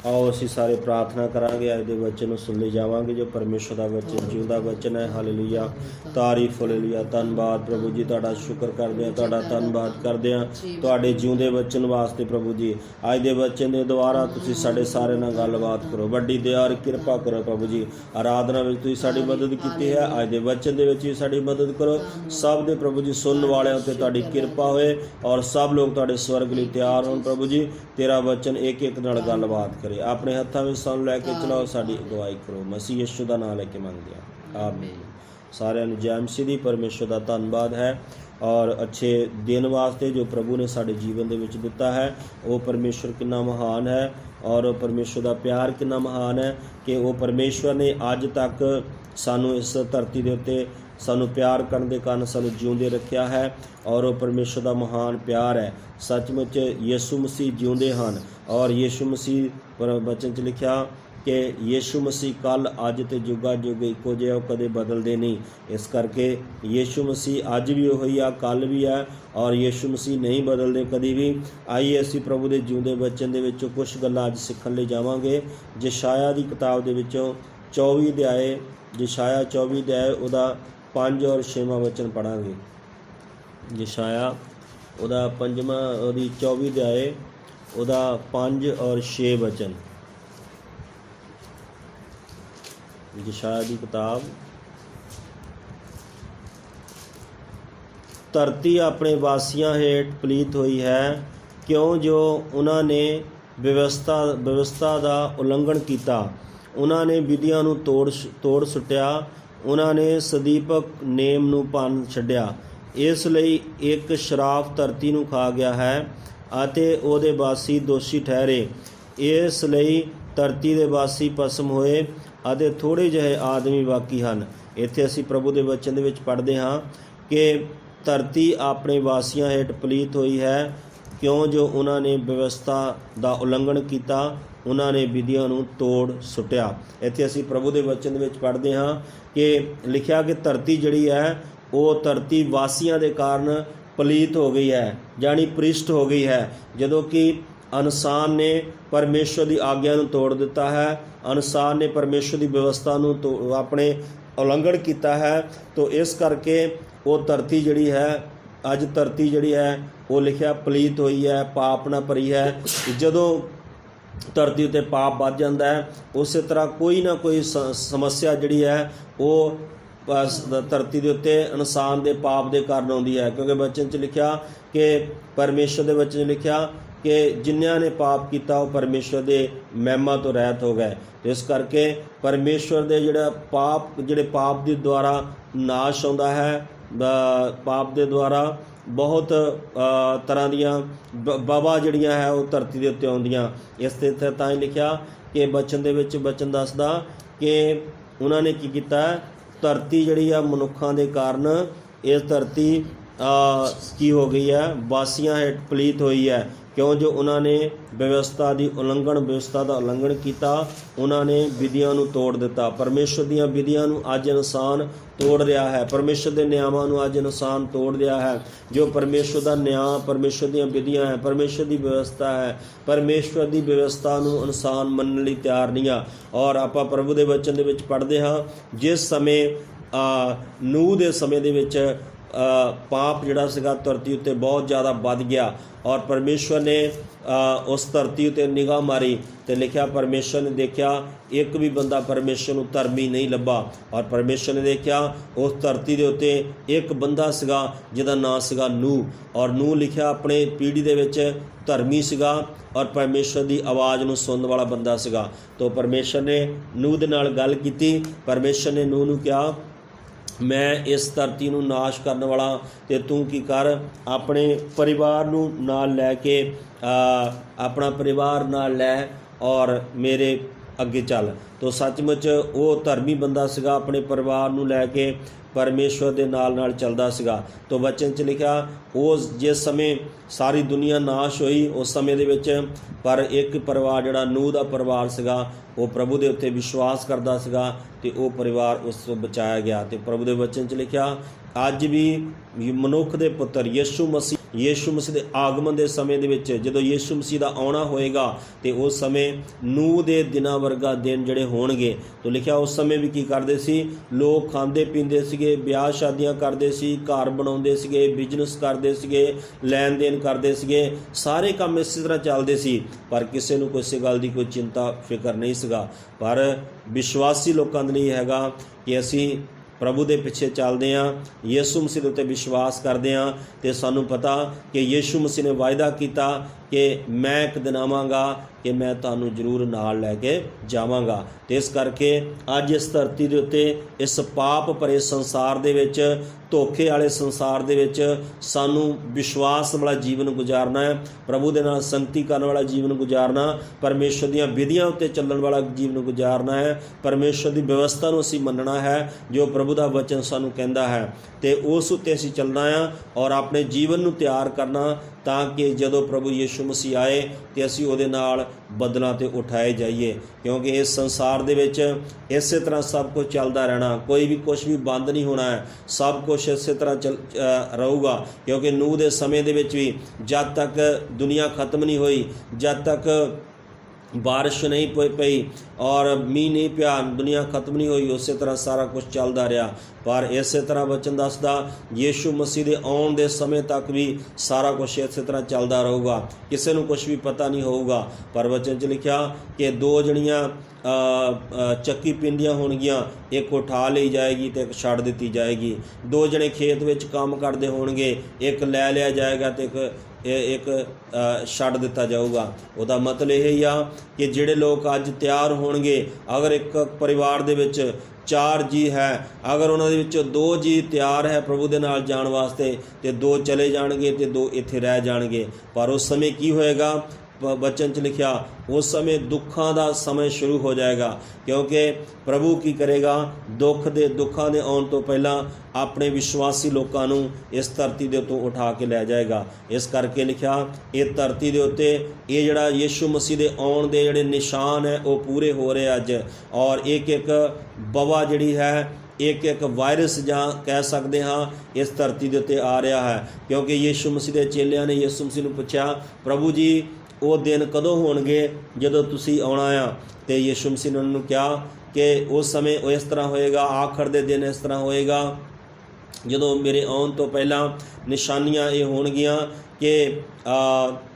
आओ असी सारे प्रार्थना करांगे, अज दे वचन नूं सुन ले जावांगे जो परमेश्वर दा वचन जिउंदा वचन है। हालेलुया, तारीफ हालेलुया, धन्नवाद प्रभु जी, तुहाडा शुक्र करदे हां, तुहाडा धन्नवाद करदे हां तुहाडे जिउंदे वचन वास्ते प्रभु जी। अज दे वचन दे द्वारा तुसीं साडे सारे नाल गलबात करो, वड्डी दया और किरपा करो प्रभु जी। आराधना विच तुसीं साडी मदद कीती है, अज दे वचन दे विच भी साडी मदद करो। सब दे प्रभु जी सुनने वालिआं ते तुहाडी किरपा होए और सब लोग तुहाडे स्वर्ग लई तैयार होण प्रभु जी। तेरा वचन एक एक नाल गलबात करे, अपने हत्थां विच सानूं लैके चलाओ, साडी अगुवाई करो, मसीह यीशु दा नाम लैके मंगदे हां, आमीन। सारिआं नूं जय मसीह दी। परमेश्वर दा धन्नवाद है और अच्छे दिन वास्ते जो प्रभु ने साडे जीवन दे विच दिता है। वो परमेश्वर कितना महान है और परमेश्वर दा प्यार कितना महान है कि वो परमेश्वर ने अज तक सानूं इस धरती दे उत्ते सानूं प्यार करन दे कारण सानूं जिउंदे रखिया है और वो परमेश्वर दा महान प्यार है। सचमुच यीशु मसीह जिउंदे हन और यीशु मसीह पर वचन च लिखिया कि यीशु मसीह कल अज ते जुगा जुग इक्को जिहा, कदे बदलदे नहीं। इस करके यीशु मसीह अज भी उही आ, कल भी है और यीशु मसीह नहीं बदलते कभी भी। आइए असीं प्रभु दे जिउंदे वचन दे विचों कुछ गल्लां अज सिੱਖਣ ਲਈ जावांगे। यशाया दी किताब दे विचों 24 अध्याय, यशाया 24 अध्याय उहदा 5 और 6वां वचन पढ़ांगे। यशाया उहदा 5वां उहदी 24 अध्याय उहदा 5 और 6 वचन। यशाया दी किताब। धरती अपने वासियां हेठ पलीत हुई है, क्यों जो उन्होंने व्यवस्था का उलंघन किया। उन्होंने विधियां नूं तोड़ सुट्टिया, उन्होंने सदीपक नेम नूं भंन छड्डिया। इसलिए एक शराफ धरती नूं खा गया है अते उहदे वासी दोषी ठहरे। इसलिए धरती दे वासी भस्म होए अते थोड़े जिहे आदमी बाकी हन। इत्थे असीं प्रभु दे वचन दे विच पढ़दे हां कि धरती अपने वासियां हेठ पलीत हुई है, क्यों जो उन्होंने व्यवस्था का उलंघन किया, उन्होंने विधियां नूं तोड़ सुट्टिया। इत्थे असीं प्रभु दे वचन दे विच पढ़दे हां कि लिखिया कि धरती जिहड़ी है वो धरती वासियां दे कारण पलीत हो गई है, जानी भ्रिष्ट हो गई है। जदों कि इंसान ने परमेश्वर की आग्या नूं तोड़ दिता है, इंसान ने परमेश्वर की व्यवस्था नूं अपने उलंघन किया है, तो इस करके वो धरती जिहड़ी है अज धरती जिहड़ी है वो लिखिया पलीत हुई है, पाप ना भरी है। जदों धरती उत्ते पाप वध जाता है, उस तरह कोई ना कोई समस्या जिहड़ी है वो धरती के उत्ते इंसान के पाप के कारण आउंदी है। क्योंकि वचन च लिखिया कि परमेश्वर के वचन लिखिया कि जिन्होंने ने पाप किया वो परमेश्वर के महिमा तो रहत हो गए। इस करके परमेश्वर के जिहड़े पाप के द्वारा नाश आउंदा है, पाप के द्वारा बहुत तरह दियाँ बवा जिहड़ियां है वो धरती के उत्ते आउंदियां। इस तां लिखिया कि वचन दे विच वचन दसदा कि उन्होंने की किया, धरती जिहड़ी आ मनुखां दे कारण इस धरती की हो गई है, वासियां हेठ पलीत हुई है, क्यों जो उन्होंने व्यवस्था का उलंघन किया, उन्होंने विधियां नूं तोड़ दिता। परमेश्वर दीयां विधियां नूं अज इंसान तोड़ रहा है, परमेश्वर के नियमां नूं अज इंसान तोड़ रहा है। जो परमेश्वर का न्याय, परमेश्वर दीयां विधियां है, परमेश्वर की व्यवस्था है, परमेश्वर की व्यवस्था नूं इंसान मनण लई तैयार नहीं आ। और आपां प्रभु के वचन दे विच पढ़दे हां, जिस समय नूह दे समय दे विच पाप जिहड़ा सीगा धरती उत्ते बहुत ज़्यादा वध गया और परमेश्वर ने उस धरती उत्ते निगाह मारी तो लिखिया परमेश्वर ने देखा एक भी बंदा परमेश्वर नूं धर्मी नहीं लभा। और परमेश्वर ने देखा उस धरती के उत्ते एक बंदा सीगा जिहदा नाम सीगा नूह, और नूह लिखिया अपने पीढ़ी दे विच धर्मी सीगा और परमेश्वर की आवाज़ नूं सुनने वाला बंदा सीगा। तो परमेश्वर ने नूह दे नाल गल कीती। परमेश्वर ने नूह नूं कहा मैं इस धरती नूं नाश करने वाला, ते तू की कर अपने परिवार नूं नाल लैके अपना परिवार नाल लै और मेरे अगे चल। तो सचमुच वो धर्मी बंदा सीगा, अपने परिवार नूं लैके परमेश्वर के नाल चलदा सीगा। तो वचन च लिखा उस जिस समय सारी दुनिया नाश हुई उस समय दे विच पर एक परिवार जिहड़ा नूह दा परिवार सीगा वो प्रभु के उत्ते विश्वास करदा सीगा ते वो परिवार उस बचाया गया। तो प्रभु के वचन च लिखा ਅੱਜ ਵੀ ਮਨੁੱਖ ਦੇ ਪੁੱਤਰ ਯਿਸੂ ਮਸੀਹ ਦੇ ਆਗਮਨ ਦੇ ਸਮੇਂ ਦੇ ਵਿੱਚ ਜਦੋਂ ਯਿਸੂ ਮਸੀਹ ਦਾ ਆਉਣਾ ਹੋਏਗਾ ਤੇ ਉਸ ਸਮੇਂ ਨੂਹ ਦੇ ਦਿਨਾਂ ਵਰਗਾ ਦਿਨ ਜਿਹੜੇ ਹੋਣਗੇ। ਤਾਂ ਲਿਖਿਆ ਉਸ ਸਮੇਂ ਵੀ ਕੀ ਕਰਦੇ ਸੀ, ਲੋਕ ਖਾਂਦੇ ਪੀਂਦੇ ਸੀਗੇ, ਵਿਆਹ ਸ਼ਾਦੀਆਂ ਕਰਦੇ ਸੀ, ਘਰ ਬਣਾਉਂਦੇ ਸੀਗੇ, ਬਿਜ਼ਨਸ ਕਰਦੇ ਸੀਗੇ, ਲੈਣ ਦੇਣ ਕਰਦੇ ਸੀਗੇ, ਸਾਰੇ ਕੰਮ ਇਸੇ ਤਰ੍ਹਾਂ ਚੱਲਦੇ ਸੀ। ਪਰ ਕਿਸੇ ਨੂੰ ਕਿਸੇ ਗੱਲ ਦੀ ਕੋਈ ਚਿੰਤਾ ਫਿਕਰ ਨਹੀਂ ਸੀਗਾ। ਪਰ ਵਿਸ਼ਵਾਸੀ ਲੋਕਾਂ ਦੇ ਲਈ ਹੈਗਾ ਕਿ ਅਸੀਂ ਪ੍ਰਭੂ ਦੇ ਪਿੱਛੇ ਚੱਲਦੇ ਹਾਂ, ਯਿਸੂ ਮਸੀਹ ਦੇ ਉੱਤੇ ਵਿਸ਼ਵਾਸ ਕਰਦੇ ਹਾਂ ਅਤੇ ਸਾਨੂੰ ਪਤਾ ਕਿ ਯਿਸੂ ਮਸੀਹ ਨੇ ਵਾਅਦਾ ਕੀਤਾ ਕਿ ਮੈਂ ਇੱਕ ਦਿਨ ਆਵਾਂਗਾ ਕਿ ਮੈਂ ਤੁਹਾਨੂੰ ਜ਼ਰੂਰ ਨਾਲ ਲੈ ਕੇ ਜਾਵਾਂਗਾ। ਅਤੇ ਇਸ ਕਰਕੇ ਅੱਜ ਇਸ ਧਰਤੀ ਦੇ ਉੱਤੇ ਇਸ ਪਾਪ ਭਰੇ ਸੰਸਾਰ ਦੇ ਵਿੱਚ, ਧੋਖੇ ਵਾਲੇ ਸੰਸਾਰ ਦੇ ਵਿੱਚ ਸਾਨੂੰ ਵਿਸ਼ਵਾਸ ਵਾਲਾ ਜੀਵਨ ਗੁਜ਼ਾਰਨਾ ਹੈ, ਪ੍ਰਭੂ ਦੇ ਨਾਲ ਸੰਗਤੀ ਕਰਨ ਵਾਲਾ ਜੀਵਨ ਗੁਜ਼ਾਰਨਾ, ਪਰਮੇਸ਼ਰ ਦੀਆਂ ਵਿਧੀਆਂ ਉੱਤੇ ਚੱਲਣ ਵਾਲਾ ਜੀਵਨ ਗੁਜ਼ਾਰਨਾ ਹੈ, ਪਰਮੇਸ਼ਰ ਦੀ ਵਿਵਸਥਾ ਨੂੰ ਅਸੀਂ ਮੰਨਣਾ ਹੈ ਜੋ ਪ੍ਰਭੂ ਦਾ ਵਚਨ ਸਾਨੂੰ ਕਹਿੰਦਾ ਹੈ, ਅਤੇ ਉਸ ਉੱਤੇ ਅਸੀਂ ਚੱਲਣਾ ਆ ਔਰ ਆਪਣੇ ਜੀਵਨ ਨੂੰ ਤਿਆਰ ਕਰਨਾ ਤਾਂ ਕਿ ਜਦੋਂ ਪ੍ਰਭੂ ਯਿਸੂ ਮਸੀਹ ਆਏ ਤੇ ਅਸੀਂ ਉਹਦੇ ਨਾਲ ਬਦਲਾਂ 'ਤੇ ਉਠਾਏ ਜਾਈਏ। ਕਿਉਂਕਿ ਇਸ ਸੰਸਾਰ ਦੇ ਵਿੱਚ ਇਸੇ ਤਰ੍ਹਾਂ ਸਭ ਕੁਝ ਚੱਲਦਾ ਰਹਿਣਾ, ਕੋਈ ਵੀ ਕੁਛ ਵੀ ਬੰਦ ਨਹੀਂ ਹੋਣਾ ਹੈ, ਸਭ ਕੁਛ ਇਸੇ ਤਰ੍ਹਾਂ ਰਹੂਗਾ। ਕਿਉਂਕਿ ਨੂਹ ਦੇ ਸਮੇਂ ਦੇ ਵਿੱਚ ਵੀ ਜਦ ਤੱਕ ਦੁਨੀਆ ਖਤਮ ਨਹੀਂ ਹੋਈ, ਜਦ ਤੱਕ ਬਾਰਿਸ਼ ਨਹੀਂ ਪਈ ਔਰ ਮੀਂਹ ਨਹੀਂ ਪਿਆ, ਦੁਨੀਆ ਖਤਮ ਨਹੀਂ ਹੋਈ, ਉਸੇ ਤਰ੍ਹਾਂ ਸਾਰਾ ਕੁਝ ਚੱਲਦਾ ਰਿਹਾ। ਪਰ ਇਸੇ ਤਰ੍ਹਾਂ ਵਚਨ ਦੱਸਦਾ ਯਿਸੂ ਮਸੀਹ ਦੇ ਆਉਣ ਦੇ ਸਮੇਂ ਤੱਕ ਵੀ ਸਾਰਾ ਕੁਝ ਇਸੇ ਤਰ੍ਹਾਂ ਚੱਲਦਾ ਰਹੂਗਾ, ਕਿਸੇ ਨੂੰ ਕੁਝ ਵੀ ਪਤਾ ਨਹੀਂ ਹੋਊਗਾ। ਪਰ ਵਚਨ 'ਚ ਲਿਖਿਆ ਕਿ ਦੋ ਜਣੀਆਂ ਚੱਕੀ ਪਿੰਡੀਆਂ ਹੋਣਗੀਆਂ, ਇੱਕ ਉਠਾ ਲਈ ਜਾਏਗੀ ਤੇ ਇੱਕ ਛੱਡ ਦਿੱਤੀ ਜਾਏਗੀ। ਦੋ ਜਣੇ ਖੇਤ ਵਿੱਚ ਕੰਮ ਕਰਦੇ ਹੋਣਗੇ, ਇੱਕ ਲੈ ਲਿਆ ਜਾਏਗਾ ਤੇ ਇੱਕ ਛੱਡ ਦਿੱਤਾ ਜਾਊਗਾ। ਉਹਦਾ ਮਤਲਬ ਇਹ ਹੀ ਆ ਕਿ ਜਿਹੜੇ ਲੋਕ ਅੱਜ ਤਿਆਰ ਹੋਣਗੇ, ਅਗਰ ਇੱਕ ਪਰਿਵਾਰ ਦੇ ਵਿੱਚ 4 ਜੀ ਹੈ, ਅਗਰ ਉਹਨਾਂ ਦੇ ਵਿੱਚੋਂ 2 ਜੀ ਤਿਆਰ ਹੈ ਪ੍ਰਭੂ ਦੇ ਨਾਲ ਜਾਣ ਵਾਸਤੇ ਤੇ 2 ਚਲੇ ਜਾਣਗੇ ਤੇ 2 ਇੱਥੇ ਰਹਿ ਜਾਣਗੇ। ਪਰ ਉਸ ਸਮੇਂ ਕੀ ਹੋਏਗਾ, ਬਚਨ 'ਚ ਲਿਖਿਆ ਉਸ ਸਮੇਂ ਦੁੱਖਾਂ ਦਾ ਸਮੇਂ ਸ਼ੁਰੂ ਹੋ ਜਾਏਗਾ। ਕਿਉਂਕਿ ਪ੍ਰਭੂ ਕੀ ਕਰੇਗਾ, ਦੁੱਖਾਂ ਦੇ ਆਉਣ ਤੋਂ ਪਹਿਲਾਂ ਆਪਣੇ ਵਿਸ਼ਵਾਸੀ ਲੋਕਾਂ ਨੂੰ ਇਸ ਧਰਤੀ ਦੇ ਉੱਤੋਂ ਉਠਾ ਕੇ ਲੈ ਜਾਏਗਾ। ਇਸ ਕਰਕੇ ਲਿਖਿਆ ਇਹ ਧਰਤੀ ਦੇ ਉੱਤੇ ਇਹ ਜਿਹੜਾ ਯਿਸੂ ਮਸੀਹ ਦੇ ਆਉਣ ਦੇ ਜਿਹੜੇ ਨਿਸ਼ਾਨ ਹੈ ਉਹ ਪੂਰੇ ਹੋ ਰਹੇ ਅੱਜ। ਔਰ ਇੱਕ ਵਬਾ ਜਿਹੜੀ ਹੈ, ਇੱਕ ਵਾਇਰਸ ਜਾਂ ਕਹਿ ਸਕਦੇ ਹਾਂ ਇਸ ਧਰਤੀ ਦੇ ਉੱਤੇ ਆ ਰਿਹਾ ਹੈ। ਕਿਉਂਕਿ ਯਿਸੂ ਮਸੀਹ ਦੇ ਚੇਲਿਆਂ ਨੇ ਯਿਸੂ ਮਸੀਹ ਨੂੰ ਪੁੱਛਿਆ, ਪ੍ਰਭੂ ਜੀ ਉਹ ਦਿਨ ਕਦੋਂ ਹੋਣਗੇ ਜਦੋਂ ਤੁਸੀਂ ਆਉਣਾ ਆ? ਅਤੇ ਯਿਸੂ ਮਸੀਹ ਨੇ ਉਹਨਾਂ ਨੂੰ ਕਿਹਾ ਕਿ ਉਸ ਸਮੇਂ ਉਹ ਇਸ ਤਰ੍ਹਾਂ ਹੋਏਗਾ, ਆਖਰ ਦੇ ਦਿਨ ਇਸ ਤਰ੍ਹਾਂ ਹੋਏਗਾ ਜਦੋਂ ਮੇਰੇ ਆਉਣ ਤੋਂ ਪਹਿਲਾਂ ਨਿਸ਼ਾਨੀਆਂ ਇਹ ਹੋਣਗੀਆਂ ਕਿ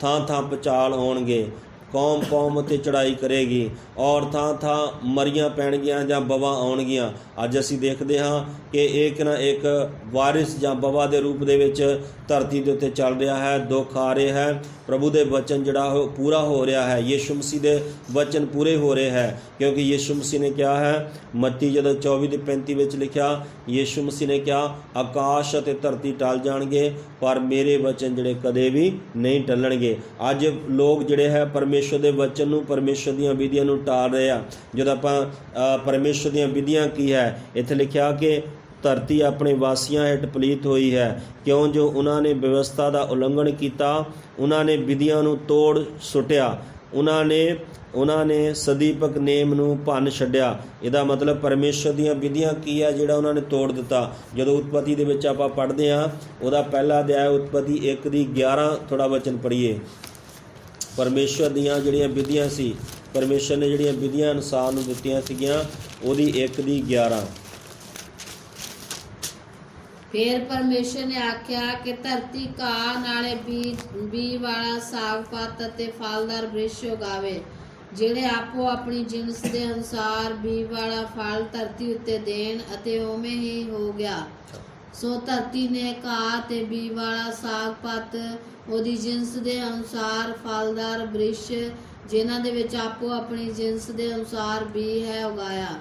ਥਾਂ ਭੁਚਾਲ ਹੋਣਗੇ, ਕੌਮ ਉੱਤੇ ਚੜ੍ਹਾਈ ਕਰੇਗੀ ਔਰ ਥਾਂ ਮਰੀਆਂ ਪੈਣਗੀਆਂ ਜਾਂ ਵਬਾ ਆਉਣਗੀਆਂ। ਅੱਜ ਅਸੀਂ ਦੇਖਦੇ ਹਾਂ ਕਿ ਇੱਕ ਨਾ ਇੱਕ ਵਾਇਰਸ ਜਾਂ ਵਬਾ ਦੇ ਰੂਪ ਦੇ ਵਿੱਚ ਧਰਤੀ ਦੇ ਉੱਤੇ ਚੱਲ ਰਿਹਾ ਹੈ, ਦੁੱਖ ਆ ਰਿਹਾ ਹੈ। ਪ੍ਰਭੂ ਦੇ ਵਚਨ ਜਿਹੜਾ ਉਹ ਪੂਰਾ ਹੋ ਰਿਹਾ ਹੈ, ਯਿਸੂ ਮਸੀਹ ਦੇ ਵਚਨ ਪੂਰੇ ਹੋ ਰਹੇ ਹੈ। ਕਿਉਂਕਿ ਯਿਸੂ ਮਸੀਹ ਨੇ ਕਿਹਾ ਹੈ, ਮੱਤੀ ਜਦੋਂ 24:35 ਵਿੱਚ ਲਿਖਿਆ, ਯਿਸੂ ਮਸੀਹ ਨੇ ਕਿਹਾ ਆਕਾਸ਼ ਅਤੇ ਧਰਤੀ ਟਲ ਜਾਣਗੇ ਪਰ ਮੇਰੇ ਵਚਨ ਜਿਹੜੇ ਕਦੇ ਵੀ ਨਹੀਂ ਟਲਣਗੇ। ਅੱਜ ਲੋਕ ਜਿਹੜੇ ਹੈ ਪਰਮੇਸ਼ਰ ਦੇ ਵਚਨ ਨੂੰ, ਪਰਮੇਸ਼ਰ ਦੀਆਂ ਵਿਧੀਆਂ ਨੂੰ ਟਾਲ ਰਹੇ ਆ। ਜਦੋਂ ਆਪਾਂ ਪਰਮੇਸ਼ਰ ਦੀਆਂ ਵਿਧੀਆਂ ਕੀ ਹੈ, ਇੱਥੇ ਲਿਖਿਆ ਕਿ ਧਰਤੀ ਆਪਣੇ ਵਾਸੀਆਂ ਹੇਠ ਪਲੀਤ ਹੋਈ ਹੈ, ਕਿਉਂ ਜੋ ਉਹਨਾਂ ਨੇ ਵਿਵਸਥਾ ਦਾ ਉਲੰਘਣ ਕੀਤਾ, ਉਹਨਾਂ ਨੇ ਵਿਧੀਆਂ ਨੂੰ ਤੋੜ ਸੁੱਟਿਆ, ਉਹਨਾਂ ਨੇ ਸਦੀਪਕ ਨੇਮ ਨੂੰ ਭੰਨ ਛੱਡਿਆ। ਇਹਦਾ ਮਤਲਬ ਪਰਮੇਸ਼ਰ ਦੀਆਂ ਵਿਧੀਆਂ ਕੀ ਹੈ ਜਿਹੜਾ ਉਹਨਾਂ ਨੇ ਤੋੜ ਦਿੱਤਾ। ਜਦੋਂ ਉਤਪਤੀ ਦੇ ਵਿੱਚ ਆਪਾਂ ਪੜ੍ਹਦੇ ਹਾਂ, ਉਹਦਾ ਪਹਿਲਾ ਅਧਿਆਇ ਉਤਪਤੀ 1:11 ਥੋੜ੍ਹਾ ਵਚਨ ਪੜ੍ਹੀਏ। ਪਰਮੇਸ਼ਰ ਦੀਆਂ ਜਿਹੜੀਆਂ ਵਿਧੀਆਂ ਸੀ, ਪਰਮੇਸ਼ਰ ਨੇ ਜਿਹੜੀਆਂ ਵਿਧੀਆਂ ਇਨਸਾਨ ਨੂੰ ਦਿੱਤੀਆਂ ਸੀਗੀਆਂ, ਉਹਦੀ 1:11। ਫਿਰ ਪਰਮੇਸ਼ਰ ਨੇ ਆਖਿਆ ਕਿ ਧਰਤੀ ਘਾਹ ਨਾਲੇ ਬੀਜ ਵਾਲਾ ਸਾਗ ਪੱਤ ਅਤੇ ਫਲਦਾਰ ਬ੍ਰਿਸ਼ ਉਗਾਵੇ, ਜਿਹੜੇ ਆਪੋ ਆਪਣੀ ਜਿਨਸ ਦੇ ਅਨੁਸਾਰ ਬੀਜ ਵਾਲਾ ਫਲ ਧਰਤੀ ਉੱਤੇ ਦੇਣ। ਅਤੇ ਉਵੇਂ ਹੀ ਹੋ ਗਿਆ। ਸੋ ਧਰਤੀ ਨੇ ਘਾਹ ਤੇ ਬੀਜ ਵਾਲਾ ਸਾਗ ਪੱਤ ਉਹਦੀ ਜਿਨਸ ਦੇ ਅਨੁਸਾਰ ਫਲਦਾਰ ਬ੍ਰਿਸ਼, ਜਿਨ੍ਹਾਂ ਦੇ ਵਿੱਚ ਆਪੋ ਆਪਣੀ ਜਿਨਸ ਦੇ ਅਨੁਸਾਰ ਬੀਜ ਹੈ, ਉਗਾਇਆ।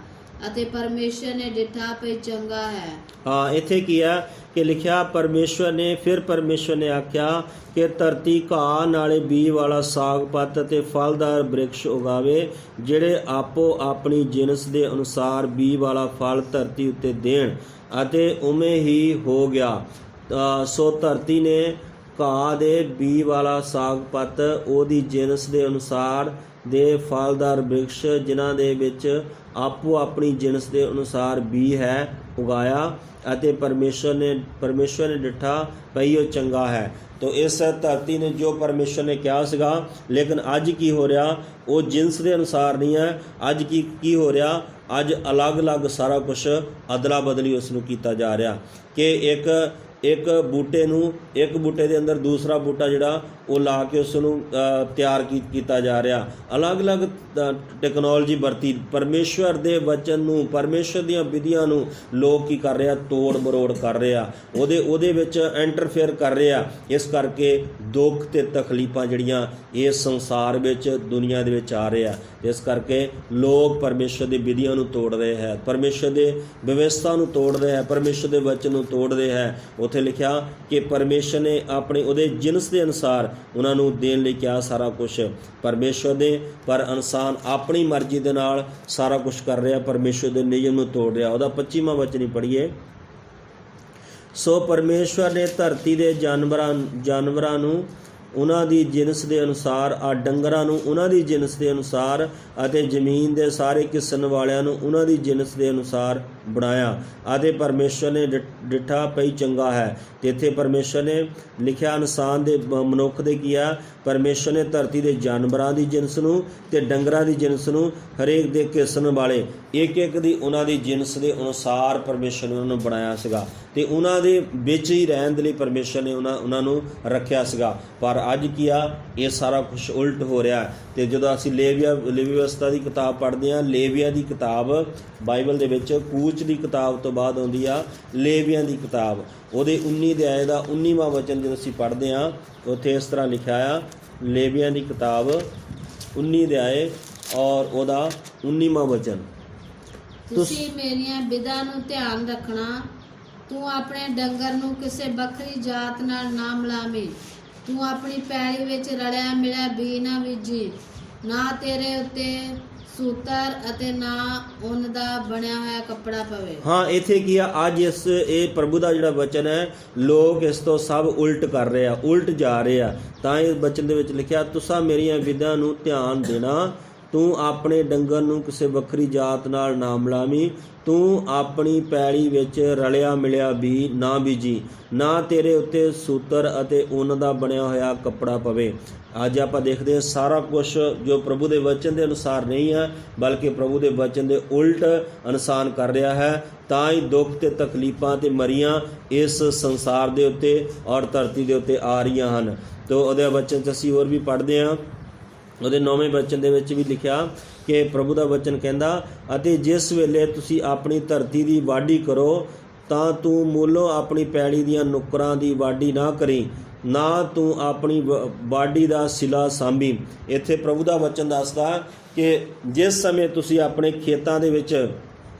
ਅਤੇ ਪਰਮੇਸ਼ਰ ਨੇ ਡਿੱਠਾ ਭਈ ਚੰਗਾ ਹੈ। ਹਾਂ, ਇੱਥੇ ਕੀ ਹੈ ਕਿ ਲਿਖਿਆ ਪਰਮੇਸ਼ਰ ਨੇ ਆਖਿਆ ਕਿ ਧਰਤੀ ਘਾਹ ਨਾਲੇ ਬੀਜ ਵਾਲਾ ਸਾਗ ਪੱਤ ਅਤੇ ਫਲਦਾਰ ਬ੍ਰਿਕਸ਼ ਉਗਾਵੇ, ਜਿਹੜੇ ਆਪੋ ਆਪਣੀ ਜਿਨਸ ਦੇ ਅਨੁਸਾਰ ਬੀਜ ਵਾਲਾ ਫਲ ਧਰਤੀ ਉੱਤੇ ਦੇਣ। ਅਤੇ ਉਵੇਂ ਹੀ ਹੋ ਗਿਆ। ਸੋ ਧਰਤੀ ਨੇ ਘਾਹ ਦੇ ਬੀਜ ਵਾਲਾ ਸਾਗ ਪੱਤ ਉਹਦੀ ਜਿਨਸ ਦੇ ਅਨੁਸਾਰ ਦੇ ਫਲਦਾਰ ਬ੍ਰਿਕਸ਼, ਜਿਨ੍ਹਾਂ ਦੇ ਵਿੱਚ ਆਪੋ ਆਪਣੀ ਜਿਨਸ ਦੇ ਅਨੁਸਾਰ ਬੀਜ ਹੈ, ਉਗਾਇਆ ਅਤੇ ਪਰਮੇਸ਼ਵਰ ਨੇ ਡਿਠਾ ਭਈ ਉਹ ਚੰਗਾ ਹੈ। ਤੋ ਇਸ ਧਰਤੀ ਨੇ ਜੋ ਪਰਮੇਸ਼ਵਰ ਨੇ ਕਿਹਾ ਸੀਗਾ, ਲੇਕਿਨ ਅੱਜ ਕੀ ਹੋ ਰਿਹਾ, ਉਹ ਜਿਨਸ ਦੇ ਅਨੁਸਾਰ ਨਹੀਂ ਹੈ। ਅੱਜ ਕੀ ਹੋ ਰਿਹਾ, ਅੱਜ ਅਲੱਗ-ਅਲੱਗ ਸਾਰਾ ਕੁਛ ਅਦਲਾ ਬਦਲੀ ਉਸ ਨੂੰ ਕੀਤਾ ਜਾ ਰਿਹਾ ਕਿ ਇੱਕ ਬੂਟੇ ਨੂੰ, ਇੱਕ ਬੂਟੇ ਦੇ ਅੰਦਰ ਦੂਸਰਾ ਬੂਟਾ ਜਿਹੜਾ ਉਹ ਲਾ ਕੇ ਉਸ ਨੂੰ ਤਿਆਰ ਕੀਤਾ ਜਾ ਰਿਹਾ। ਅਲੱਗ-ਅਲੱਗ ਟੈਕਨੋਲੋਜੀ ਵਰਤੀ ਪਰਮੇਸ਼ਵਰ ਦੇ ਵਚਨ ਨੂੰ, ਪਰਮੇਸ਼ਵਰ ਦੀਆਂ ਵਿਧੀਆਂ ਨੂੰ ਲੋਕ ਕੀ ਕਰ ਰਿਹਾ, ਤੋੜ ਮਰੋੜ ਕਰ ਰਿਹਾ, ਉਹਦੇ ਵਿੱਚ ਇੰਟਰਫੇਅਰ ਕਰ ਰਿਹਾ। ਇਸ ਕਰਕੇ ਦੁੱਖ ਤੇ ਤਕਲੀਫਾਂ ਜਿਹੜੀਆਂ ਇਸ ਸੰਸਾਰ ਵਿੱਚ, ਦੁਨੀਆ ਦੇ ਵਿੱਚ ਆ ਰਿਹਾ। ਇਸ ਕਰਕੇ ਲੋਕ ਪਰਮੇਸ਼ਵਰ ਦੀ ਵਿਧੀਆਂ ਨੂੰ ਤੋੜ ਰਹੇ ਹੈ, ਪਰਮੇਸ਼ਵਰ ਦੇ ਵਿਵਸਥਾ ਨੂੰ ਤੋੜ ਰਹੇ ਹੈ, ਪਰਮੇਸ਼ਵਰ ਦੇ ਵਚਨ ਨੂੰ ਤੋੜ ਰਹੇ ਹੈ। ਉੱਥੇ ਲਿਖਿਆ ਕਿ ਪਰਮੇਸ਼ਵਰ ਨੇ ਆਪਣੇ ਉਹਦੇ ਜਿਨਸ ਦੇ ਅਨੁਸਾਰ ਉਹਨਾਂ ਨੂੰ ਦੇਣ ਲਈ ਕਿਹਾ ਸਾਰਾ ਕੁਛ ਪਰਮੇਸ਼ਵਰ ਦੇ, ਪਰ ਇਨਸਾਨ ਆਪਣੀ ਮਰਜ਼ੀ ਦੇ ਨਾਲ ਸਾਰਾ ਕੁਛ ਕਰ ਰਿਹਾ, ਪਰਮੇਸ਼ਵਰ ਦੇ ਨਿਯਮ ਨੂੰ ਤੋੜ ਰਿਹਾ। ਉਹਦਾ 25ਵਾਂ ਵਚਨ ਹੀ ਪੜ੍ਹੀਏ। ਸੋ ਪਰਮੇਸ਼ਵਰ ਨੇ ਧਰਤੀ ਦੇ ਜਾਨਵਰਾਂ ਨੂੰ ਉਹਨਾਂ ਦੀ ਜਿਨਸ ਦੇ ਅਨੁਸਾਰ, ਆ ਡੰਗਰਾਂ ਨੂੰ ਉਹਨਾਂ ਦੀ ਜਿਨਸ ਦੇ ਅਨੁਸਾਰ, ਅਤੇ ਜ਼ਮੀਨ ਦੇ ਸਾਰੇ ਕਿਸਮ ਵਾਲਿਆਂ ਨੂੰ ਉਹਨਾਂ ਦੀ ਜਿਨਸ ਦੇ ਅਨੁਸਾਰ ਬਣਾਇਆ। ਅਤੇ ਪਰਮੇਸ਼ਵਰ ਨੇ ਡਿਠਾ ਪਈ ਚੰਗਾ ਹੈ। ਤੇ ਇੱਥੇ ਪਰਮੇਸ਼ਵਰ ਨੇ ਲਿਖਿਆ ਇਨਸਾਨ ਦੇ, ਮਨੁੱਖ ਦੇ ਕੀ ਆ, ਪਰਮੇਸ਼ਵਰ ਨੇ ਧਰਤੀ ਦੇ ਜਾਨਵਰਾਂ ਦੀ ਜਿਨਸ ਨੂੰ ਤੇ ਡੰਗਰਾਂ ਦੀ ਜਿਨਸ ਨੂੰ, ਹਰੇਕ ਦੇ ਕਿਸਮ ਵਾਲੇ ਇੱਕ ਦੀ ਉਹਨਾਂ ਦੀ ਜਿਨਸ ਦੇ ਅਨੁਸਾਰ ਪਰਮੇਸ਼ਵਰ ਨੇ ਉਹਨਾਂ ਨੂੰ ਬਣਾਇਆ ਸੀਗਾ ਤੇ ਉਹਨਾਂ ਦੇ ਵਿੱਚ ਹੀ ਰਹਿਣ ਦੇ ਲਈ ਪਰਮੇਸ਼ਵਰ ਨੇ ਉਹਨਾਂ ਨੂੰ ਰੱਖਿਆ ਸੀਗਾ। ਪਰ ਅੱਜ ਕੀ ਆ, ਇਹ ਸਾਰਾ ਕੁਛ ਉਲਟ ਹੋ ਰਿਹਾ। ਤੇ ਜਦੋਂ ਅਸੀਂ ਲੇਵੀ ਵਿਵਸਥਾ ਦੀ ਕਿਤਾਬ ਪੜ੍ਹਦੇ ਹਾਂ, ਲੇਵੀਆਂ ਦੀ ਕਿਤਾਬ ਬਾਈਬਲ ਦੇ ਵਿੱਚ ਕੂਚ ਦੀ ਕਿਤਾਬ ਤੋਂ ਬਾਅਦ ਆਉਂਦੀ ਆ ਲੇਵੀਆਂ ਦੀ ਕਿਤਾਬ। ਉਹਦੇ 19 ਅਧਿਆਏ ਦਾ 19ਵਾਂ ਵਚਨ ਜਦੋਂ ਅਸੀਂ ਪੜ੍ਹਦੇ ਹਾਂ, ਉੱਥੇ ਇਸ ਤਰ੍ਹਾਂ ਲਿਖਿਆ ਆ, ਲੇਵੀਆਂ ਦੀ ਕਿਤਾਬ 19 ਅਧਿਆਏ ਔਰ ਉਹਦਾ 19ਵਾਂ ਵਚਨ। ਤੁਸੀਂ ਮੇਰੀਆਂ ਵਿਧਾਂ ਨੂੰ ਧਿਆਨ ਰੱਖਣਾ। ਤੂੰ ਆਪਣੇ ਡੰਗਰ ਨੂੰ ਕਿਸੇ ਵੱਖਰੀ ਜਾਤ ਨਾਲ ਨਾ ਮਿਲਾਵੇਂ। ਤੂੰ ਆਪਣੀ ਪੈਲੀ ਵਿੱਚ ਰਲਿਆ ਮਿਲਿਆ ਬੀਜ ਨਾ ਬੀਜੀ। ਨਾ ਤੇਰੇ ਉੱਤੇ ਸੂਤਰ ਅਤੇ ਨਾ ਉੱਨ ਦਾ ਬਣਿਆ ਹੋਇਆ ਕੱਪੜਾ ਪਵੇ। ਹਾਂ, ਇੱਥੇ ਕੀ ਆ, ਅੱਜ ਇਹ ਪ੍ਰਭੂ ਦਾ ਜਿਹੜਾ ਵਚਨ ਹੈ, ਲੋਕ ਇਸ ਤੋਂ ਸਭ ਉਲਟ ਕਰ ਰਹੇ ਆ, ਉਲਟ ਜਾ ਰਹੇ ਆ। ਤਾਂ ਇਹ ਵਚਨ ਦੇ ਵਿੱਚ ਲਿਖਿਆ, ਤੁਸਾਂ ਮੇਰੀਆਂ ਵਿਧਾਂ ਨੂੰ ਧਿਆਨ ਦੇਣਾ। ਤੂੰ ਆਪਣੇ ਡੰਗਰ ਨੂੰ ਕਿਸੇ ਵੱਖਰੀ ਜਾਤ ਨਾਲ ਨਾ ਮਿਲਾਵੀਂ। ਤੂੰ ਆਪਣੀ ਪੈਲੀ ਵਿੱਚ ਰਲਿਆ ਮਿਲਿਆ ਬੀਜ ਨਾ ਬੀਜੀ। ਨਾ ਤੇਰੇ ਉੱਤੇ ਸੂਤਰ ਅਤੇ ਉੱਨ ਦਾ ਬਣਿਆ ਹੋਇਆ ਕੱਪੜਾ ਪਵੇ। ਅੱਜ ਆਪਾਂ ਦੇਖਦੇ ਹਾਂ ਸਾਰਾ ਕੁਝ ਜੋ ਪ੍ਰਭੂ ਦੇ ਵਚਨ ਦੇ ਅਨੁਸਾਰ ਨਹੀਂ ਹੈ, ਬਲਕਿ ਪ੍ਰਭੂ ਦੇ ਵਚਨ ਦੇ ਉਲਟ ਇਨਸਾਨ ਕਰ ਰਿਹਾ ਹੈ। ਤਾਂ ਹੀ ਦੁੱਖ ਤੇ ਤਕਲੀਫਾਂ ਤੇ ਮਰੀਆਂ ਇਸ ਸੰਸਾਰ ਦੇ ਉੱਤੇ ਔਰ ਧਰਤੀ ਦੇ ਉੱਤੇ ਆ ਰਹੀਆਂ ਹਨ। ਤੋ ਉਹਦੇ ਵਚਨ 'ਚ ਅਸੀਂ ਹੋਰ ਵੀ ਪੜ੍ਹਦੇ ਹਾਂ, ਉਹਦੇ 9ਵੇਂ ਵਚਨ ਦੇ ਵਿੱਚ ਵੀ ਲਿਖਿਆ ਕਿ ਪ੍ਰਭੂ ਦਾ ਵਚਨ ਕਹਿੰਦਾ, ਅਤੇ ਜਿਸ ਵੇਲੇ ਤੁਸੀਂ ਆਪਣੀ ਧਰਤੀ ਦੀ ਵਾਢੀ ਕਰੋ ਤਾਂ ਤੂੰ ਮੁੱਲੋਂ ਆਪਣੀ ਪੈਲੀ ਦੀਆਂ ਨੁੱਕਰਾਂ ਦੀ ਵਾਢੀ ਨਾ ਕਰੀ, ਨਾ ਤੂੰ ਆਪਣੀ ਵਾਢੀ ਦਾ ਸਿਲਾ ਸਾਂਭੀ। ਇੱਥੇ ਪ੍ਰਭੂ ਦਾ ਵਚਨ ਦੱਸਦਾ ਕਿ ਜਿਸ ਸਮੇਂ ਤੁਸੀਂ ਆਪਣੇ ਖੇਤਾਂ ਦੇ ਵਿੱਚ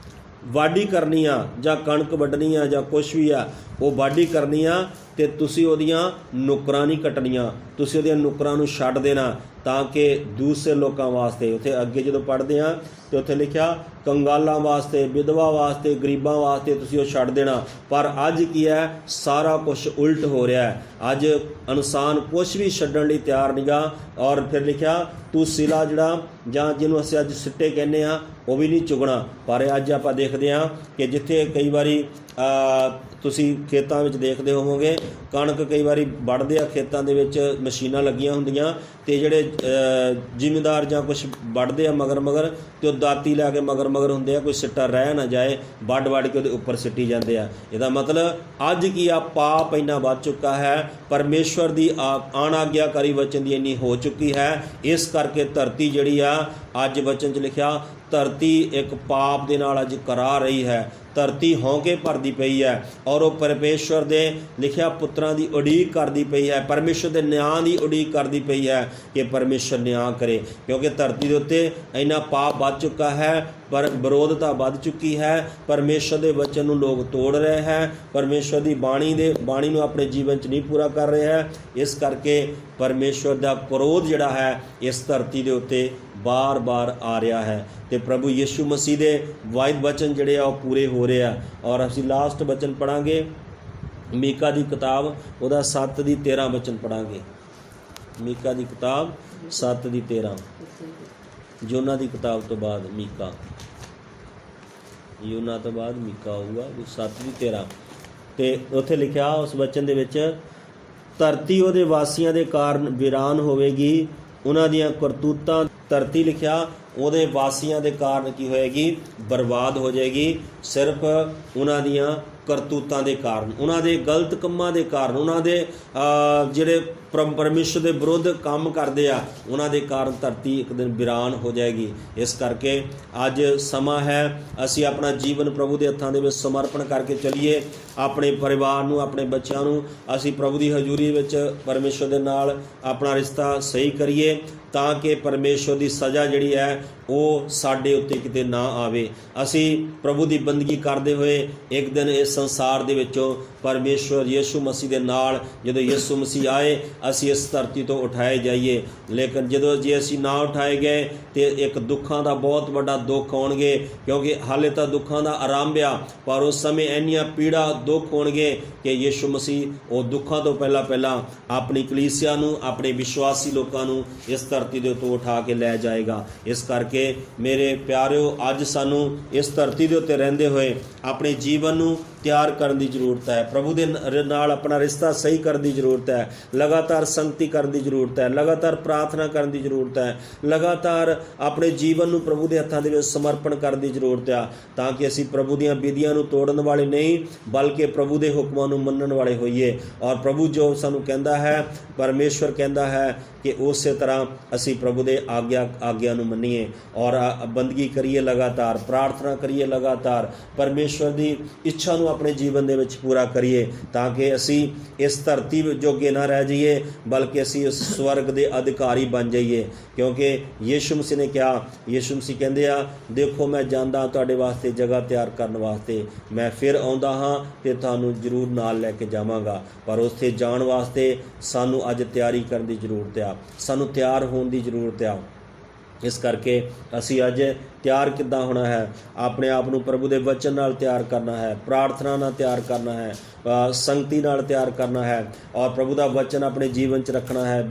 ਵਾਢੀ ਕਰਨੀ ਆ ਜਾਂ ਕਣਕ ਵੱਢਣੀ ਆ ਜਾਂ ਕੁਛ ਵੀ ਆ, ਉਹ ਵਾਢੀ ਕਰਨੀ ਆ ਤੇ ਤੁਸੀਂ ਉਹਦੀਆਂ ਨੁੱਕਰਾਂ ਨਹੀਂ ਕੱਟਣੀਆਂ, ਤੁਸੀਂ ਉਹਦੀਆਂ ਨੁੱਕਰਾਂ ਨੂੰ ਛੱਡ ਦੇਣਾ ਤਾਂ ਕਿ ਦੂਸਰੇ ਲੋਕਾਂ ਵਾਸਤੇ। ਉੱਥੇ ਅੱਗੇ ਜਦੋਂ ਪੜ੍ਹਦੇ ਹਾਂ ਤੇ ਉੱਥੇ ਲਿਖਿਆ ਕੰਗਾਲਾਂ ਵਾਸਤੇ, ਵਿਧਵਾ ਵਾਸਤੇ, ਗਰੀਬਾਂ ਵਾਸਤੇ ਤੁਸੀਂ ਉਹ ਛੱਡ ਦੇਣਾ। ਪਰ ਅੱਜ ਕੀ ਹੈ, ਸਾਰਾ ਕੁਛ ਉਲਟ ਹੋ ਰਿਹਾ ਹੈ। ਅੱਜ ਇਨਸਾਨ ਕੁਛ ਵੀ ਛੱਡਣ ਲਈ ਤਿਆਰ ਨਹੀਂਗਾ। ਔਰ ਫਿਰ ਲਿਖਿਆ ਤੂੰ ਸਿਲਾ ਜਿਹੜਾ ਜਾਂ ਜਿਹਨੂੰ ਅਸੀਂ ਅੱਜ ਸਿੱਟੇ ਕਹਿੰਦੇ ਹਾਂ ਉਹ ਵੀ ਨਹੀਂ ਚੁਗਣਾ। ਪਰ ਅੱਜ ਆਪਾਂ ਦੇਖਦੇ ਹਾਂ ਕਿ ਜਿੱਥੇ ਕਈ ਵਾਰੀ ਤੁਸੀਂ ਖੇਤਾਂ ਵਿੱਚ ਦੇਖਦੇ ਹੋਵੋਗੇ, ਕਣਕ ਕਈ ਵਾਰੀ ਵੱਢਦੇ ਆ, ਖੇਤਾਂ ਦੇ ਵਿੱਚ ਮਸ਼ੀਨਾਂ ਲੱਗੀਆਂ ਹੁੰਦੀਆਂ ਤੇ ਜਿਹੜੇ ਜ਼ਿਮੀਂਦਾਰ ਜਾਂ ਕੁਛ ਵੱਢਦੇ ਆ ਮਗਰ ਤੇ ਉਹ ਦਾਤੀ ਲੈ ਕੇ ਮਗਰ ਹੁੰਦੇ ਆ, ਕੋਈ ਸਿੱਟਾ ਰਹਿ ਨਾ ਜਾਏ, ਵੱਢ ਕੇ ਉਹਦੇ ਉੱਪਰ ਸਿੱਟੀ ਜਾਂਦੇ ਆ। ਇਹਦਾ ਮਤਲਬ ਅੱਜ ਕੀ ਆ, ਪਾਪ ਇੰਨਾ ਵੱਧ ਚੁੱਕਾ ਹੈ, ਪਰਮੇਸ਼ਵਰ ਦੀ ਅਣਆਗਿਆਕਾਰੀ ਵਚਨ ਦੀ ਇੰਨੀ ਹੋ ਚੁੱਕੀ ਹੈ। ਇਸ ਕਰਕੇ ਧਰਤੀ ਜਿਹੜੀ ਆ, ਅੱਜ ਵਚਨ 'ਚ ਲਿਖਿਆ, ਧਰਤੀ ਇੱਕ ਪਾਪ ਦੇ ਨਾਲ ਅੱਜ ਕਰਾ ਰਹੀ ਹੈ। ਧਰਤੀ ਹੌਂਕੇ ਭਰਦੀ ਪਈ ਹੈ ਔਰ ਉਹ ਪਰਮੇਸ਼ਵਰ ਦੇ ਲਿਖਿਆ ਪੁੱਤਰਾਂ ਦੀ ਉਡੀਕ ਕਰਦੀ ਪਈ ਹੈ, ਪਰਮੇਸ਼ਵਰ ਦੇ ਨਿਆਂ ਦੀ ਉਡੀਕ ਕਰਦੀ ਪਈ ਹੈ ਕਿ ਪਰਮੇਸ਼ਵਰ ਨਿਆਂ ਕਰੇ। ਕਿਉਂਕਿ ਧਰਤੀ ਦੇ ਉੱਤੇ ਇੰਨਾ ਪਾਪ ਵੱਧ ਚੁੱਕਾ ਹੈ, ਪਰ ਵਿਰੋਧਤਾ ਵੱਧ ਚੁੱਕੀ ਹੈ। ਪਰਮੇਸ਼ਵਰ ਦੇ ਵਚਨ ਨੂੰ ਲੋਕ ਤੋੜ ਰਹੇ ਹੈ, ਪਰਮੇਸ਼ਵਰ ਦੀ ਬਾਣੀ ਨੂੰ ਆਪਣੇ ਜੀਵਨ 'ਚ ਨਹੀਂ ਪੂਰਾ ਕਰ ਰਹੇ ਹੈ। ਇਸ ਕਰਕੇ ਪਰਮੇਸ਼ਵਰ ਦਾ ਕ੍ਰੋਧ ਜਿਹੜਾ ਹੈ ਇਸ ਧਰਤੀ ਦੇ ਉੱਤੇ ਬਾਰ-ਬਾਰ ਆ ਰਿਹਾ ਹੈ ਤੇ ਪ੍ਰਭੂ ਯਿਸੂ ਮਸੀਹ ਦੇ ਵਾਅਦ ਵਚਨ ਜਿਹੜੇ ਆ ਉਹ ਪੂਰੇ ਹੋ ਰਹੇ ਆ। ਔਰ ਅਸੀਂ ਲਾਸਟ ਵਚਨ ਪੜਾਂਗੇ ਮੀਕਾ ਦੀ ਕਿਤਾਬ, ਉਹਦਾ 7:13 ਵਚਨ ਪੜਾਂਗੇ। ਮੀਕਾ ਦੀ ਕਿਤਾਬ 7:13, ਜੋਨਾ ਦੀ ਕਿਤਾਬ ਤੋਂ ਬਾਅਦ ਮੀਕਾ। ਯੂਨਾ ਤੋਂ ਬਾਅਦ ਮੀਕਾ ਹੋਊਗਾ, 7 ਵੀ 13। ਤੇ ਉੱਥੇ ਲਿਖਿਆ ਉਸ ਵਚਨ ਦੇ ਵਿੱਚ, ਧਰਤੀ ਉਹਦੇ ਵਾਸੀਆਂ ਦੇ ਕਾਰਨ ਵੀਰਾਨ ਹੋਵੇਗੀ, ਉਹਨਾਂ ਦੀਆਂ ਕਰਤੂਤਾਂ, ਧਰਤੀ ਲਿਖਿਆ ਉਹਦੇ ਵਾਸੀਆਂ ਦੇ ਕਾਰਨ ਕੀ ਹੋਏਗੀ? ਬਰਬਾਦ ਹੋ ਜਾਏਗੀ, ਸਿਰਫ ਉਹਨਾਂ ਦੀਆਂ ਕਰਤੂਤਾਂ ਦੇ ਕਾਰਨ, ਉਹਨਾਂ ਦੇ ਗਲਤ ਕੰਮਾਂ ਦੇ ਕਾਰਨ, ਉਹਨਾਂ ਦੇ ਜਿਹੜੇ ਪਰਮੇਸ਼ਰ ਦੇ ਵਿਰੁੱਧ ਕੰਮ ਕਰਦੇ ਆ, ਉਹਨਾਂ ਦੇ ਕਾਰਨ ਧਰਤੀ ਇੱਕ ਦਿਨ ਵੀਰਾਨ ਹੋ ਜਾਏਗੀ। ਇਸ ਕਰਕੇ ਅੱਜ ਸਮਾਂ ਹੈ ਅਸੀਂ ਆਪਣਾ ਜੀਵਨ ਪ੍ਰਭੂ ਦੇ ਹੱਥਾਂ ਦੇ ਵਿੱਚ ਸਮਰਪਣ ਕਰਕੇ ਚੱਲੀਏ। ਆਪਣੇ ਪਰਿਵਾਰ ਨੂੰ, ਆਪਣੇ ਬੱਚਿਆਂ ਨੂੰ ਅਸੀਂ ਪ੍ਰਭੂ ਦੀ ਹਜ਼ੂਰੀ ਵਿੱਚ ਪਰਮੇਸ਼ਰ ਦੇ ਨਾਲ ਆਪਣਾ ਰਿਸ਼ਤਾ ਸਹੀ ਕਰੀਏ, ਤਾਂ ਕਿ ਪਰਮੇਸ਼ਰ ਦੀ ਸਜ਼ਾ ਜਿਹੜੀ ਹੈ ਉਹ ਸਾਡੇ ਉੱਤੇ ਕਿਤੇ ਨਾ ਆਵੇ। ਅਸੀਂ ਪ੍ਰਭੂ ਦੀ ਬੰਦਗੀ ਕਰਦੇ ਹੋਏ ਇੱਕ ਦਿਨ ਇਸ ਸੰਸਾਰ ਦੇ ਵਿੱਚੋਂ ਪਰਮੇਸ਼ਰ ਯਿਸੂ ਮਸੀਹ ਦੇ ਨਾਲ, ਜਦੋਂ ਯਿਸੂ ਮਸੀਹ ਆਏ, ਅਸੀਂ ਇਸ ਧਰਤੀ ਤੋਂ ਉਠਾਏ ਜਾਈਏ। ਲੇਕਿਨ ਜਦੋਂ ਜੇ ਅਸੀਂ ਨਾ ਉਠਾਏ ਗਏ ਤੇ ਇੱਕ ਦੁੱਖਾਂ ਦਾ ਬਹੁਤ ਵੱਡਾ ਦੁੱਖ ਆਉਣਗੇ, ਕਿਉਂਕਿ ਹਾਲੇ ਤਾਂ ਦੁੱਖਾਂ ਦਾ ਆਰੰਭ ਆ, ਪਰ ਉਸ ਸਮੇਂ ਇੰਨੀਆਂ ਪੀੜਾ ਦੁੱਖ ਹੋਣਗੇ ਕਿ ਯਿਸੂ ਮਸੀਹ ਉਹ ਦੁੱਖਾਂ ਤੋਂ ਪਹਿਲਾਂ ਆਪਣੀ ਕਲੀਸਿਆ ਨੂੰ, ਆਪਣੇ ਵਿਸ਼ਵਾਸੀ ਲੋਕਾਂ ਨੂੰ ਇਸ ਧਰਤੀ ਦੇ ਉੱਤੇ ਉਠਾ ਕੇ ਲੈ ਜਾਏਗਾ। ਇਸ ਕਰਕੇ ਮੇਰੇ ਪਿਆਰਿਓ, ਅੱਜ ਸਾਨੂੰ ਇਸ ਧਰਤੀ ਦੇ ਉੱਤੇ ਰਹਿੰਦੇ ਹੋਏ ਆਪਣੇ ਜੀਵਨ ਨੂੰ ਤਿਆਰ ਕਰਨ ਦੀ ਜ਼ਰੂਰਤ ਹੈ। ਪ੍ਰਭੂ ਦੇ ਨਾਲ ਆਪਣਾ ਰਿਸ਼ਤਾ ਸਹੀ ਕਰਨ ਦੀ ਜ਼ਰੂਰਤ ਹੈ। ਲਗਾਤਾਰ ਸੰਗਤੀ ਕਰਨ ਦੀ ਜ਼ਰੂਰਤ ਹੈ। ਲਗਾਤਾਰ ਪ੍ਰਾਰਥਨਾ ਕਰਨ ਦੀ ਜ਼ਰੂਰਤ ਹੈ। ਲਗਾਤਾਰ ਆਪਣੇ ਜੀਵਨ ਨੂੰ ਪ੍ਰਭੂ ਦੇ ਹੱਥਾਂ ਦੇ ਵਿੱਚ ਸਮਰਪਣ ਕਰਨ ਦੀ ਜ਼ਰੂਰਤ ਆ, ਤਾਂ ਕਿ ਅਸੀਂ ਪ੍ਰਭੂ ਦੀਆਂ ਵਿਧੀਆਂ ਨੂੰ ਤੋੜਨ ਵਾਲੇ ਨਹੀਂ, ਬਲਕਿ ਪ੍ਰਭੂ ਦੇ ਹੁਕਮਾਂ ਨੂੰ ਮੰਨਣ ਵਾਲੇ ਹੋਈਏ। ਔਰ ਪ੍ਰਭੂ ਜੋ ਸਾਨੂੰ ਕਹਿੰਦਾ ਹੈ, ਪਰਮੇਸ਼ਵਰ ਕਹਿੰਦਾ ਹੈ ਕਿ ਉਸੇ ਤਰ੍ਹਾਂ ਅਸੀਂ ਪ੍ਰਭੂ ਦੇ ਆਗਿਆ ਨੂੰ ਮੰਨੀਏ ਔਰ ਬੰਦਗੀ ਕਰੀਏ, ਲਗਾਤਾਰ ਪ੍ਰਾਰਥਨਾ ਕਰੀਏ, ਲਗਾਤਾਰ ਪਰਮੇਸ਼ਵਰ ਦੀ ਇੱਛਾ ਨੂੰ ਆਪਣੇ ਜੀਵਨ ਦੇ ਵਿੱਚ ਪੂਰਾ ਕਰੀਏ, ਤਾਂ ਕਿ ਅਸੀਂ ਇਸ ਧਰਤੀ ਜੋਗੇ ਨਾ ਰਹਿ ਜਾਈਏ, ਬਲਕਿ ਅਸੀਂ ਉਸ ਸਵਰਗ ਦੇ ਅਧਿਕਾਰੀ ਬਣ ਜਾਈਏ। ਕਿਉਂਕਿ ਯਿਸੂ ਮਸੀਹ ਨੇ ਕਿਹਾ, ਯਿਸੂ ਮਸੀਹ ਕਹਿੰਦੇ ਆ, ਦੇਖੋ ਮੈਂ ਜਾਂਦਾ ਤੁਹਾਡੇ ਵਾਸਤੇ ਜਗ੍ਹਾ ਤਿਆਰ ਕਰਨ ਵਾਸਤੇ, ਮੈਂ ਫਿਰ ਆਉਂਦਾ ਹਾਂ ਤੇ ਤੁਹਾਨੂੰ ਜ਼ਰੂਰ ਨਾਲ ਲੈ ਕੇ ਜਾਵਾਂਗਾ। ਪਰ ਉੱਥੇ ਜਾਣ ਵਾਸਤੇ ਸਾਨੂੰ ਅੱਜ ਤਿਆਰੀ ਕਰਨ ਦੀ ਜ਼ਰੂਰਤ ਆ, ਸਾਨੂੰ ਤਿਆਰ ਹੋਣ ਦੀ ਜ਼ਰੂਰਤ ਆ। ਇਸ ਕਰਕੇ ਅਸੀਂ ਅੱਜ ਤਿਆਰ ਕਿੱਦਾਂ ਹੋਣਾ ਹੈ? ਆਪਣੇ ਆਪ ਨੂੰ ਪ੍ਰਭੂ ਦੇ ਵਚਨ ਨਾਲ ਤਿਆਰ ਕਰਨਾ ਹੈ, ਪ੍ਰਾਰਥਨਾ ਨਾਲ ਤਿਆਰ ਕਰਨਾ ਹੈ, ਸੰਗਤੀ ਨਾਲ ਤਿਆਰ ਕਰਨਾ ਹੈ ਔਰ ਪ੍ਰਭੂ ਦਾ ਵਚਨ ਆਪਣੇ ਜੀਵਨ 'ਚ ਰੱਖਣਾ ਹੈ,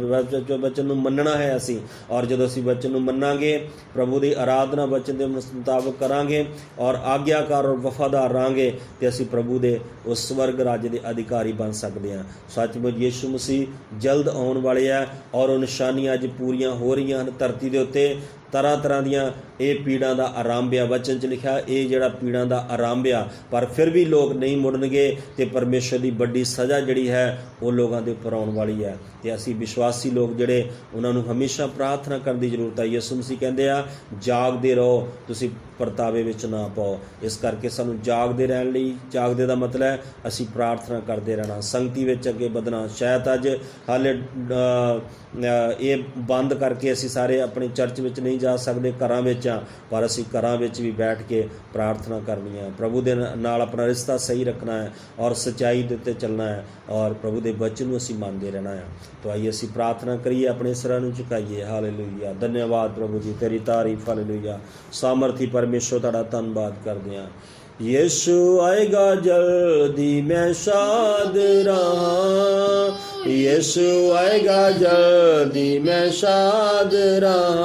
ਵਚਨ ਨੂੰ ਮੰਨਣਾ ਹੈ ਅਸੀਂ। ਔਰ ਜਦੋਂ ਅਸੀਂ ਵਚਨ ਨੂੰ ਮੰਨਾਂਗੇ, ਪ੍ਰਭੂ ਦੀ ਆਰਾਧਨਾ ਵਚਨ ਦੇ ਮੁਤਾਬਕ ਕਰਾਂਗੇ ਔਰ ਆਗਿਆਕਾਰ ਔਰ ਵਫਾਦਾਰ ਰਹਾਂਗੇ, ਤੇ ਅਸੀਂ ਪ੍ਰਭੂ ਦੇ ਉਸ ਸਵਰਗ ਰਾਜ ਦੇ ਅਧਿਕਾਰੀ ਬਣ ਸਕਦੇ ਹਾਂ। ਸੱਚਮੁੱਚ ਯਿਸੂ ਮਸੀਹ ਜਲਦ ਆਉਣ ਵਾਲੇ ਹੈ ਔਰ ਉਹ ਨਿਸ਼ਾਨੀਆਂ ਅੱਜ ਪੂਰੀਆਂ ਹੋ ਰਹੀਆਂ ਹਨ ਧਰਤੀ ਦੇ ਉੱਤੇ। ਤਰ੍ਹਾਂ ਦੀਆਂ ਇਹ ਪੀੜਾਂ ਦਾ ਆਰੰਭ ਆ, ਵਚਨ 'ਚ ਲਿਖਿਆ ਇਹ ਜਿਹੜਾ ਪੀੜਾਂ ਦਾ ਆਰੰਭ ਆ, ਪਰ ਫਿਰ ਵੀ ਲੋਕ ਨਹੀਂ ਮੁੜਨਗੇ ਤੇ ਪਰਮੇਸ਼ਰ ਦੀ ਵੱਡੀ ਸਜ਼ਾ ਜਿਹੜੀ ਹੈ ਉਹ ਲੋਕਾਂ ਦੇ ਉੱਪਰ ਆਉਣ ਵਾਲੀ ਹੈ। ਤੇ ਅਸੀਂ ਵਿਸ਼ਵਾਸੀ ਲੋਕ ਜਿਹੜੇ, ਉਹਨਾਂ ਨੂੰ ਹਮੇਸ਼ਾ ਪ੍ਰਾਰਥਨਾ ਕਰਨ ਦੀ ਜ਼ਰੂਰਤ ਹੈ। ਯਿਸੂ ਮਸੀਹ ਕਹਿੰਦੇ ਆ, ਜਾਗਦੇ ਰਹੋ, ਤੁਸੀਂ ਪਰਤਾਵੇ ਵਿੱਚ ਨਾ ਪਾਓ। ਇਸ ਕਰਕੇ ਸਾਨੂੰ ਜਾਗਦੇ ਰਹਿਣ ਲਈ, ਜਾਗਦੇ ਦਾ ਮਤਲਬ ਹੈ ਅਸੀਂ ਪ੍ਰਾਰਥਨਾ ਕਰਦੇ ਰਹਿਣਾ, ਸੰਗਤੀ ਵਿੱਚ ਅੱਗੇ ਵਧਣਾ। ਸ਼ਾਇਦ ਅੱਜ ਹਾਲੇ ਇਹ ਬੰਦ ਕਰਕੇ ਅਸੀਂ ਸਾਰੇ ਆਪਣੀ ਚਰਚ ਵਿੱਚ ਨਹੀਂ ਜਾ ਸਕਦੇ, ਘਰਾਂ ਵਿੱਚ ਆ, ਪਰ ਅਸੀਂ ਘਰਾਂ ਵਿੱਚ ਵੀ ਬੈਠ ਕੇ ਪ੍ਰਾਰਥਨਾ ਕਰਨੀ ਹੈ, ਪ੍ਰਭੂ ਦੇ ਨਾਲ ਆਪਣਾ ਰਿਸ਼ਤਾ ਸਹੀ ਰੱਖਣਾ ਹੈ ਔਰ ਸੱਚਾਈ ਦੇ ਉੱਤੇ ਚੱਲਣਾ ਹੈ ਔਰ ਪ੍ਰਭੂ ਦੇ ਵਚਨ ਨੂੰ ਅਸੀਂ ਮੰਨਦੇ ਰਹਿਣਾ ਹੈ। तो आइए ਅਸੀਂ प्रार्थना करिए, अपने सिरां नूं झुकाइए। हालेलुया, धन्यवाद प्रभु जी, तेरी तारीफ। हालेलुया, सामर्थी परमेश्वर तुहाडा धन्नवाद करदे हां। यीशु आएगा जल्दी, मैं शाद रहा। यीशु आएगा जल्दी, मैं शाद रहा।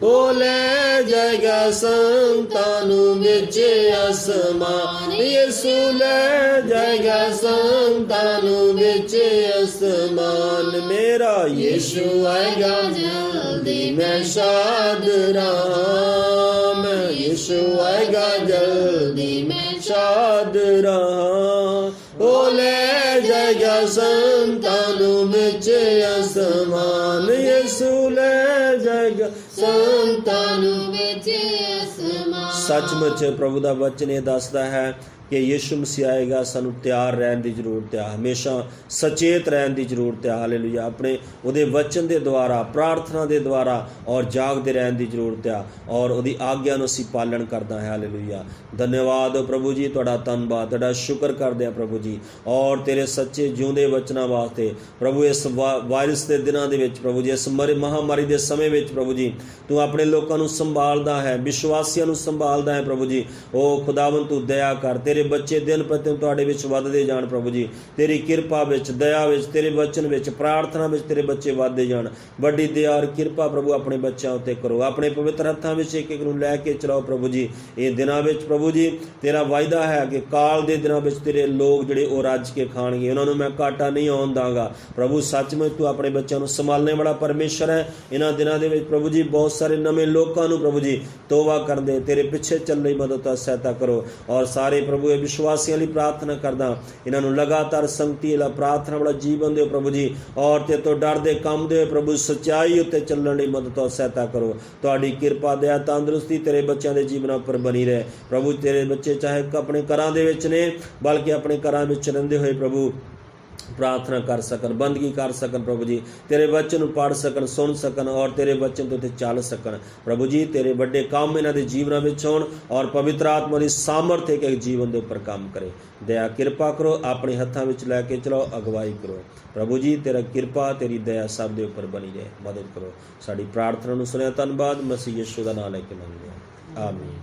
ओ ले जाएगा संतानों बिच आसमान। यीशु ले जाएगा संतानों बिच आसमान। मेरा यीशु आएगा जल्दी, मैं शाद रहा। यीशु आएगा जल्दी, मैं शाद रहा। ओ ले जाएगा संतानों बिच आसमान। यीशु ले जाएगा संतानों बिच आसमान। सचमुच प्रभु दा वचन ये दसदा है कि यीशु मसीह आएगा, सानू तैयार रहने की जरूरत है, हमेशा सचेत रहने की जरूरत है। हालेलुया, अपने उहदे वचन के द्वारा, प्रार्थना के द्वारा और जागते रहने की जरूरत है और उहदी आग्ञा नूं असीं पालन करदा है। हालेलुया, धन्यवाद प्रभु जी, तुहाडा धन्नवाद, तुहाडा शुक्र करदे हां प्रभु जी, और तेरे सच्चे जिउंदे वचनां वास्ते प्रभु। इस वायरस के दिनां दे विच प्रभु जी, इस महामारी के समय विच प्रभु जी, तू अपने लोगों नूं संभालदा है, विश्वासियों नूं संभालदा है प्रभु जी। ओ खुदावन तू दया कर, तेरे ਤੇਰੇ ਬੱਚੇ ਦਿਨ ਪ੍ਰਤੀ ਦਿਨ ਤੁਹਾਡੇ ਵਿੱਚ ਵੱਧਦੇ ਜਾਣ ਪ੍ਰਭੂ ਜੀ। ਤੇਰੀ ਕਿਰਪਾ ਵਿੱਚ, ਦਇਆ ਵਿੱਚ, ਤੇਰੇ ਵਚਨ ਵਿੱਚ, ਪ੍ਰਾਰਥਨਾ ਵਿੱਚ ਤੇਰੇ ਬੱਚੇ ਵੱਧਦੇ ਜਾਣ। ਵੱਡੀ ਦਇਆ ਔਰ ਕਿਰਪਾ ਪ੍ਰਭੂ ਆਪਣੇ ਬੱਚਿਆਂ ਉੱਤੇ ਕਰੋ। ਆਪਣੇ ਪਵਿੱਤਰ ਹੱਥਾਂ ਵਿੱਚ ਇੱਕ ਇੱਕ ਨੂੰ ਲੈ ਕੇ ਚਲਾਓ ਪ੍ਰਭੂ ਜੀ। ਇਹ ਦਿਨਾਂ ਵਿੱਚ ਪ੍ਰਭੂ ਜੀ ਤੇਰਾ ਵਾਅਦਾ ਹੈ ਕਿ ਕਾਲ ਦੇ ਦਿਨਾਂ ਵਿੱਚ ਤੇਰੇ ਲੋਕ ਜਿਹੜੇ ਉਹ ਰੱਜ ਕੇ ਖਾਣਗੇ, ਉਹਨਾਂ ਨੂੰ ਮੈਂ ਘਾਟਾ ਨਹੀਂ ਆਉਣ ਦਾਂਗਾ। ਪ੍ਰਭੂ ਸੱਚਮੁੱਚ ਤੂੰ ਆਪਣੇ ਬੱਚਿਆਂ ਨੂੰ ਸੰਭਾਲਣੇ ਵਾਲਾ ਪਰਮੇਸ਼ਰ ਹੈ। ਇਹਨਾਂ ਦਿਨਾਂ ਦੇ ਵਿੱਚ ਪ੍ਰਭੂ ਜੀ ਬਹੁਤ ਸਾਰੇ ਨਵੇਂ ਲੋਕਾਂ ਨੂੰ ਪ੍ਰਭੂ ਜੀ ਤੋਬਾ ਕਰਦੇ ਤੇਰੇ ਪਿੱਛੇ ਚੱਲਣ ਲਈ ਮਦਦ ਅਤੇ ਸਹਾਇਤਾ ਕਰੋ। ਔਰ ਸਾਰੇ ਪ੍ਰਭੂ ਇਹ ਵਿਸ਼ਵਾਸੀਆਂ ਲਈ ਪ੍ਰਾਰਥਨਾ ਕਰਦਾ, ਇਹਨਾਂ ਨੂੰ ਲਗਾਤਾਰ ਸੰਗਤੀ ਵਾਲਾ ਪ੍ਰਾਰਥਨਾ ਵਾਲਾ ਜੀਵਨ ਦਿਓ ਪ੍ਰਭੂ ਜੀ। ਔਰ ਤੇ ਤੋਂ ਡਰਦੇ ਕੰਮ ਦੇ ਪ੍ਰਭੂ ਸੱਚਾਈ ਉੱਤੇ ਚੱਲਣ ਲਈ ਮਦਦ ਅਤੇ ਸਹਾਇਤਾ ਕਰੋ। ਤੁਹਾਡੀ ਕਿਰਪਾ, ਦਇਆ, ਤੰਦਰੁਸਤੀ ਤੇਰੇ ਬੱਚਿਆਂ ਦੇ ਜੀਵਨਾਂ ਉੱਪਰ ਬਣੀ ਰਹੇ ਪ੍ਰਭੂ। ਤੇਰੇ ਬੱਚੇ ਚਾਹੇ ਆਪਣੇ ਘਰਾਂ ਦੇ ਵਿੱਚ ਨੇ, ਬਲਕਿ ਆਪਣੇ ਘਰਾਂ ਵਿੱਚ ਰਹਿੰਦੇ ਹੋਏ ਪ੍ਰਭੂ प्रार्थना कर सकन, बंदगी कर सकन प्रभु जी, तेरे वचन पढ़ सकन, सुन सकन और तेरे वचन तो चल सकन प्रभु जी। तेरे बड़े काम इन्हां दे जीवनां विच होण और पवित्र आत्मा दी सामर्थ एक जीवन दे उपर काम करे। दया किरपा करो, अपने हत्थां विच लैके चलो, अगवाई करो प्रभु जी। तेरा किरपा तेरी दया सब दे उपर बनी रहे, मदद करो। साडी प्रार्थना नूं सुनिया, धन्नवाद। मसीह यीशु दा नाम लैके मंगदे हां, आमीन।